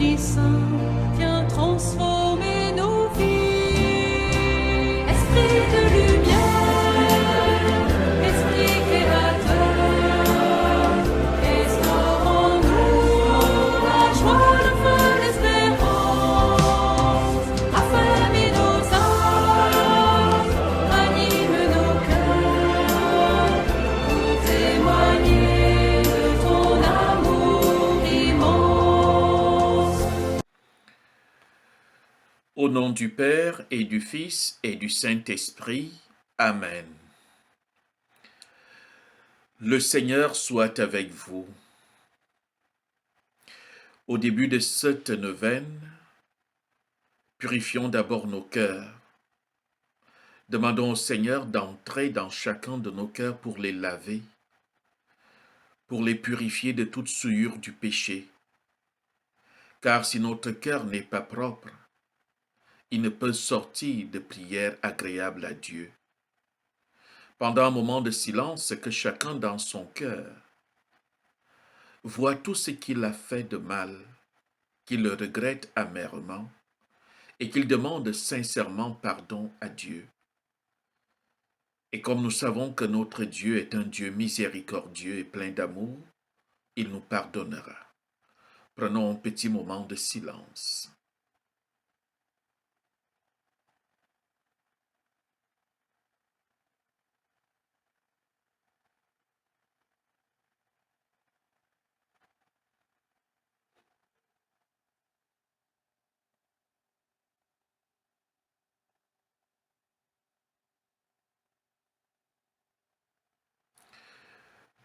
Esprit Saint, viens transformer nos vies. Esprit de lumière, Esprit créateur, restaure en nous la joie, le feu, l'espérance. Affermis nos âmes, ranime nos cœurs, pour témoigner de ton amour immense. Au nom du Père et du Fils et du Saint-Esprit. Amen. Le Seigneur soit avec vous. Au début de cette neuvaine, purifions d'abord nos cœurs. Demandons au Seigneur d'entrer dans chacun de nos cœurs pour les laver, pour les purifier de toute souillure du péché. Car si notre cœur n'est pas propre, il ne peut sortir de prière agréable à Dieu. Pendant un moment de silence, que chacun dans son cœur voit tout ce qu'il a fait de mal, qu'il le regrette amèrement et qu'il demande sincèrement pardon à Dieu. Et comme nous savons que notre Dieu est un Dieu miséricordieux et plein d'amour, il nous pardonnera. Prenons un petit moment de silence.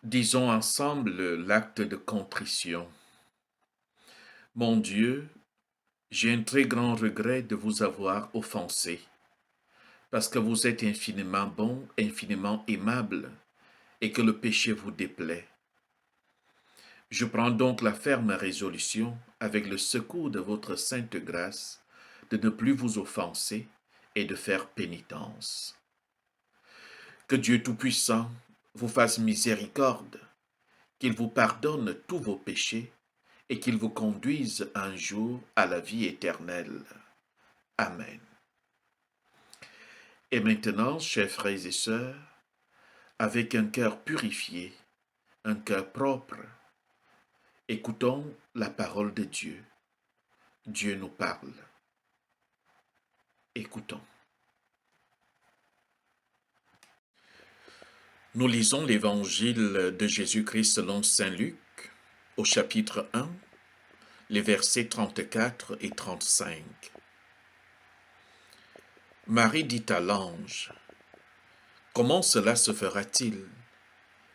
Disons ensemble l'acte de contrition. Mon Dieu, j'ai un très grand regret de vous avoir offensé, parce que vous êtes infiniment bon, infiniment aimable, et que le péché vous déplaît. Je prends donc la ferme résolution, avec le secours de votre sainte grâce, de ne plus vous offenser et de faire pénitence. Que Dieu Tout-Puissant vous fasse miséricorde, qu'il vous pardonne tous vos péchés et qu'il vous conduise un jour à la vie éternelle. Amen. Et maintenant, chers frères et sœurs, avec un cœur purifié, un cœur propre, écoutons la parole de Dieu. Dieu nous parle. Écoutons. Nous lisons l'évangile de Jésus-Christ selon saint Luc, au chapitre 1, les versets 34 et 35. Marie dit à l'ange, « Comment cela se fera-t-il,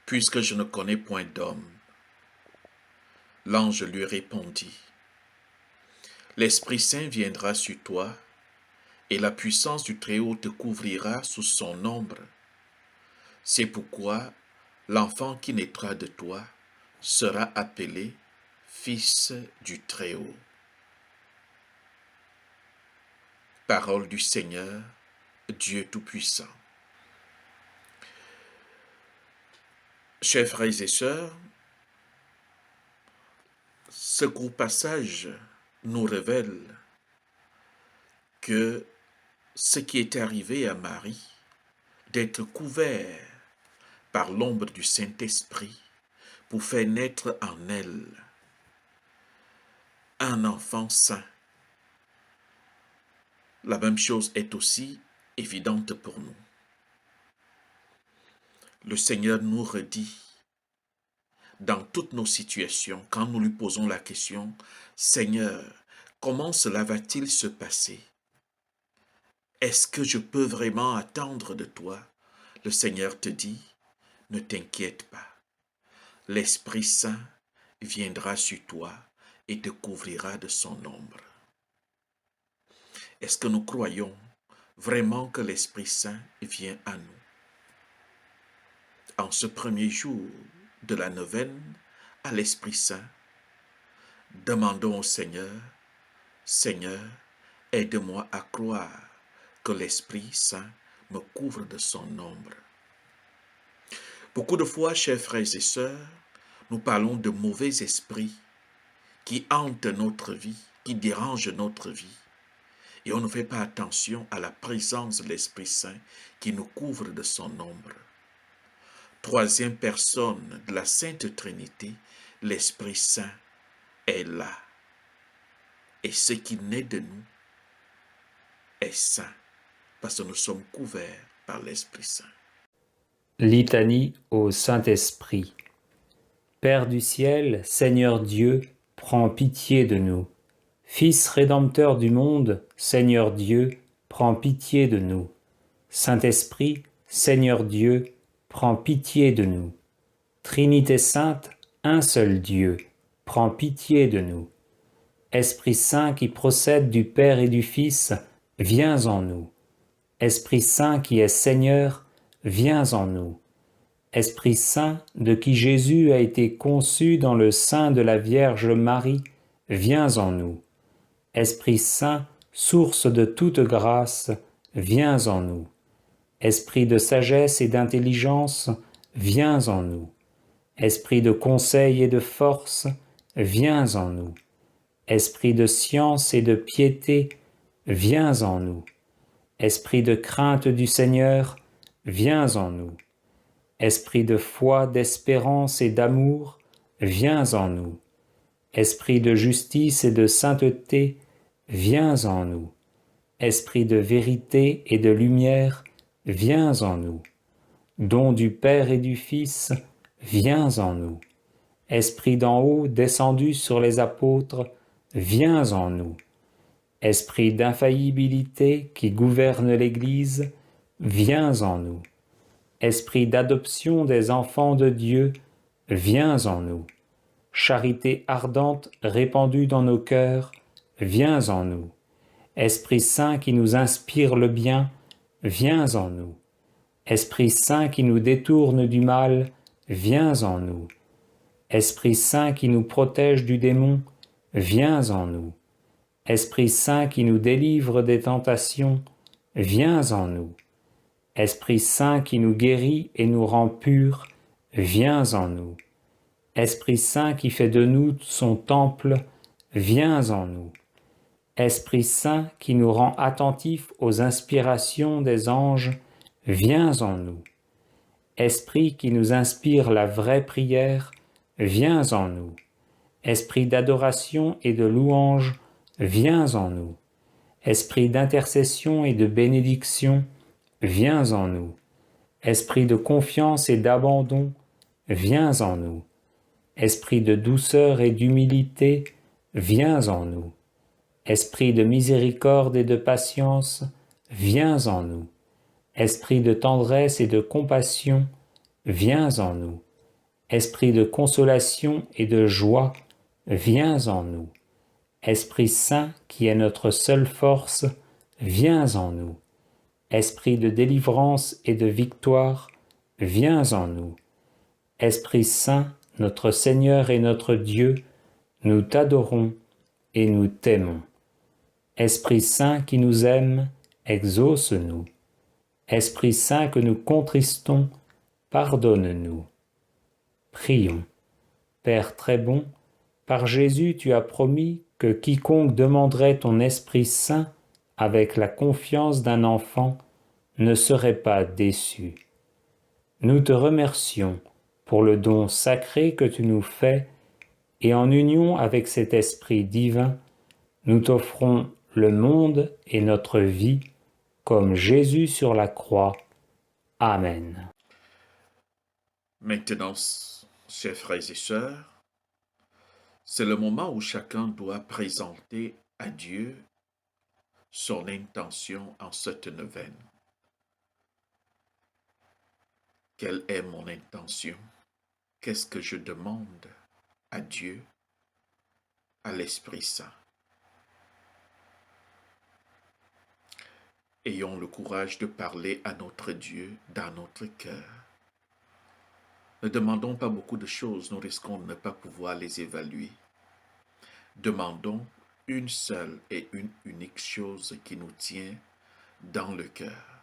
puisque je ne connais point d'homme ?» L'ange lui répondit, « L'Esprit Saint viendra sur toi, et la puissance du Très-Haut te couvrira sous son ombre. C'est pourquoi l'enfant qui naîtra de toi sera appelé Fils du Très-Haut. » Parole du Seigneur, Dieu Tout-Puissant. Chers frères et sœurs, ce court passage nous révèle que ce qui est arrivé à Marie, d'être couvert par l'ombre du Saint-Esprit pour faire naître en elle un enfant saint. La même chose est aussi évidente pour nous. Le Seigneur nous redit, dans toutes nos situations, quand nous lui posons la question, « Seigneur, comment cela va-t-il se passer? Est-ce que je peux vraiment attendre de toi ?» Le Seigneur te dit, « Ne t'inquiète pas. L'Esprit Saint viendra sur toi et te couvrira de son ombre. » Est-ce que nous croyons vraiment que l'Esprit Saint vient à nous? En ce premier jour de la neuvaine à l'Esprit Saint, demandons au Seigneur, « Seigneur, aide-moi à croire que l'Esprit Saint me couvre de son ombre. » Beaucoup de fois, chers frères et sœurs, nous parlons de mauvais esprits qui hante notre vie, qui dérange notre vie. Et on ne fait pas attention à la présence de l'Esprit Saint qui nous couvre de son ombre. Troisième personne de la Sainte Trinité, l'Esprit Saint est là. Et ce qui naît de nous est saint, parce que nous sommes couverts par l'Esprit Saint. Litanie au Saint-Esprit. Père du ciel, Seigneur Dieu, prends pitié de nous. Fils rédempteur du monde, Seigneur Dieu, prends pitié de nous. Saint-Esprit, Seigneur Dieu, prends pitié de nous. Trinité sainte, un seul Dieu, prends pitié de nous. Esprit Saint qui procède du Père et du Fils, viens en nous. Esprit Saint qui est Seigneur, viens en nous. Esprit Saint, de qui Jésus a été conçu dans le sein de la Vierge Marie, viens en nous. Esprit Saint, source de toute grâce, viens en nous. Esprit de sagesse et d'intelligence, viens en nous. Esprit de conseil et de force, viens en nous. Esprit de science et de piété, viens en nous. Esprit de crainte du Seigneur, viens en nous. Esprit de foi, d'espérance et d'amour, viens en nous. Esprit de justice et de sainteté, viens en nous. Esprit de vérité et de lumière, viens en nous. Don du Père et du Fils, viens en nous. Esprit d'en haut descendu sur les apôtres, viens en nous. Esprit d'infaillibilité qui gouverne l'Église, viens en nous. Esprit d'adoption des enfants de Dieu, viens en nous. Charité ardente répandue dans nos cœurs, viens en nous. Esprit Saint qui nous inspire le bien, viens en nous. Esprit Saint qui nous détourne du mal, viens en nous. Esprit Saint qui nous protège du démon, viens en nous. Esprit Saint qui nous délivre des tentations, viens en nous. Esprit Saint qui nous guérit et nous rend purs, viens en nous. Esprit Saint qui fait de nous son temple, viens en nous. Esprit Saint qui nous rend attentifs aux inspirations des anges, viens en nous. Esprit qui nous inspire la vraie prière, viens en nous. Esprit d'adoration et de louange, viens en nous. Esprit d'intercession et de bénédiction, viens en nous. Esprit de confiance et d'abandon, viens en nous. Esprit de douceur et d'humilité, viens en nous. Esprit de miséricorde et de patience, viens en nous. Esprit de tendresse et de compassion, viens en nous. Esprit de consolation et de joie, viens en nous. Esprit Saint qui est notre seule force, viens en nous. Esprit de délivrance et de victoire, viens en nous. Esprit Saint, notre Seigneur et notre Dieu, nous t'adorons et nous t'aimons. Esprit Saint qui nous aime, exauce-nous. Esprit Saint que nous contristons, pardonne-nous. Prions. Père très bon, par Jésus tu as promis que quiconque demanderait ton Esprit Saint avec la confiance d'un enfant ne serait pas déçu. Nous te remercions pour le don sacré que tu nous fais et en union avec cet Esprit divin, nous t'offrons le monde et notre vie comme Jésus sur la croix. Amen. Maintenant, chers frères et sœurs, c'est le moment où chacun doit présenter à Dieu son intention en cette neuvaine. Quelle est mon intention? Qu'est-ce que je demande à Dieu, à l'Esprit Saint? Ayons le courage de parler à notre Dieu dans notre cœur. Ne demandons pas beaucoup de choses, nous risquons de ne pas pouvoir les évaluer. Demandons une seule et une unique chose qui nous tient dans le cœur.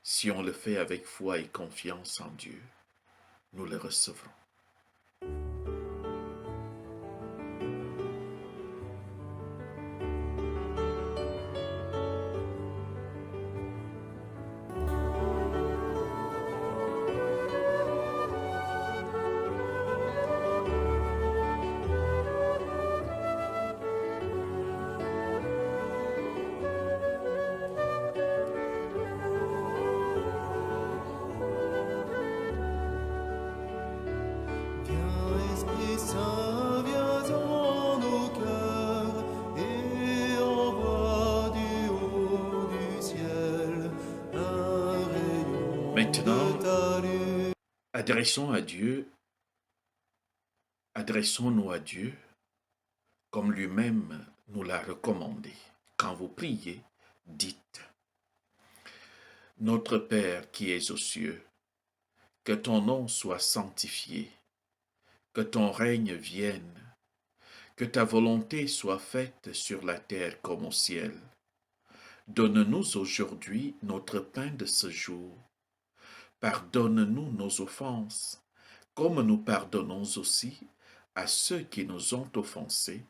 Si on le fait avec foi et confiance en Dieu, nous le recevrons. Maintenant, adressons-nous à Dieu comme lui-même nous l'a recommandé. Quand vous priez, dites: Notre Père qui es aux cieux, que ton nom soit sanctifié, que ton règne vienne, que ta volonté soit faite sur la terre comme au ciel. Donne-nous aujourd'hui notre pain de ce jour. Pardonne-nous nos offenses, comme nous pardonnons aussi à ceux qui nous ont offensés,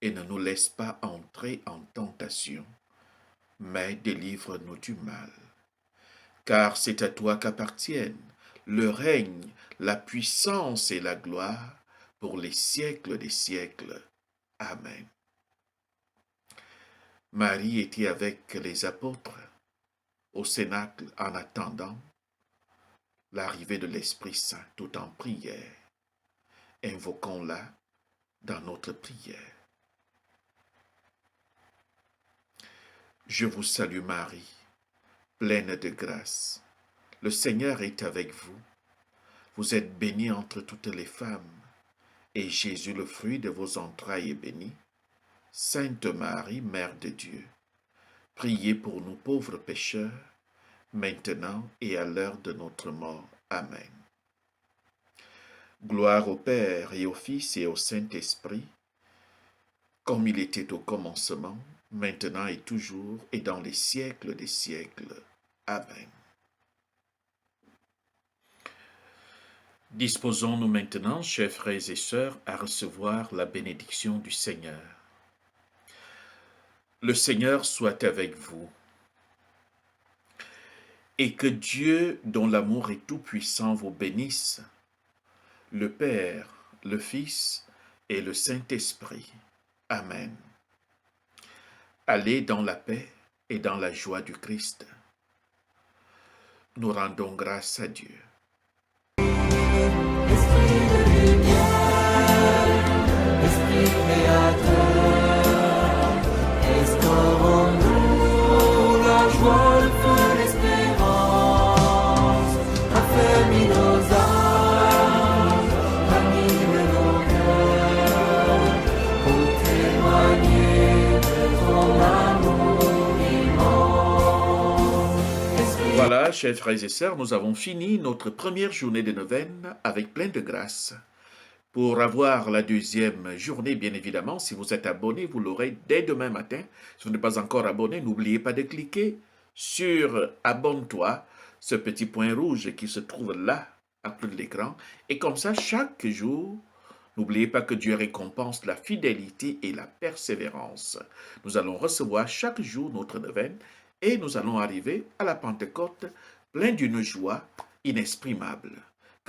et ne nous laisse pas entrer en tentation, mais délivre-nous du mal. Car c'est à toi qu'appartiennent le règne, la puissance et la gloire pour les siècles des siècles. Amen. Marie était avec les apôtres au cénacle en attendant l'arrivée de l'Esprit Saint, tout en prière. Invoquons-la dans notre prière. Je vous salue Marie, pleine de grâce. Le Seigneur est avec vous. Vous êtes bénie entre toutes les femmes, et Jésus, le fruit de vos entrailles, est béni. Sainte Marie, Mère de Dieu, priez pour nous pauvres pécheurs, maintenant et à l'heure de notre mort. Amen. Gloire au Père et au Fils et au Saint-Esprit, comme il était au commencement, maintenant et toujours, et dans les siècles des siècles. Amen. Disposons-nous maintenant, chers frères et sœurs, à recevoir la bénédiction du Seigneur. Le Seigneur soit avec vous, et que Dieu, dont l'amour est tout-puissant, vous bénisse, le Père, le Fils et le Saint-Esprit. Amen. Allez dans la paix et dans la joie du Christ. Nous rendons grâce à Dieu. Esprit de lumière, Esprit créateur, restaurons-nous la joie, le feu, l'espérance, affermis nos âmes, anime nos cœurs, pour témoigner de ton amour immense. Voilà, chers frères et sœurs, nous avons fini notre première journée de neuvaine avec plein de grâce. Pour avoir la deuxième journée, bien évidemment, si vous êtes abonné, vous l'aurez dès demain matin. Si vous n'êtes pas encore abonné, n'oubliez pas de cliquer sur « Abonne-toi », ce petit point rouge qui se trouve là, à plus de l'écran. Et comme ça, chaque jour, n'oubliez pas que Dieu récompense la fidélité et la persévérance. Nous allons recevoir chaque jour notre neuvaine et nous allons arriver à la Pentecôte plein d'une joie inexprimable.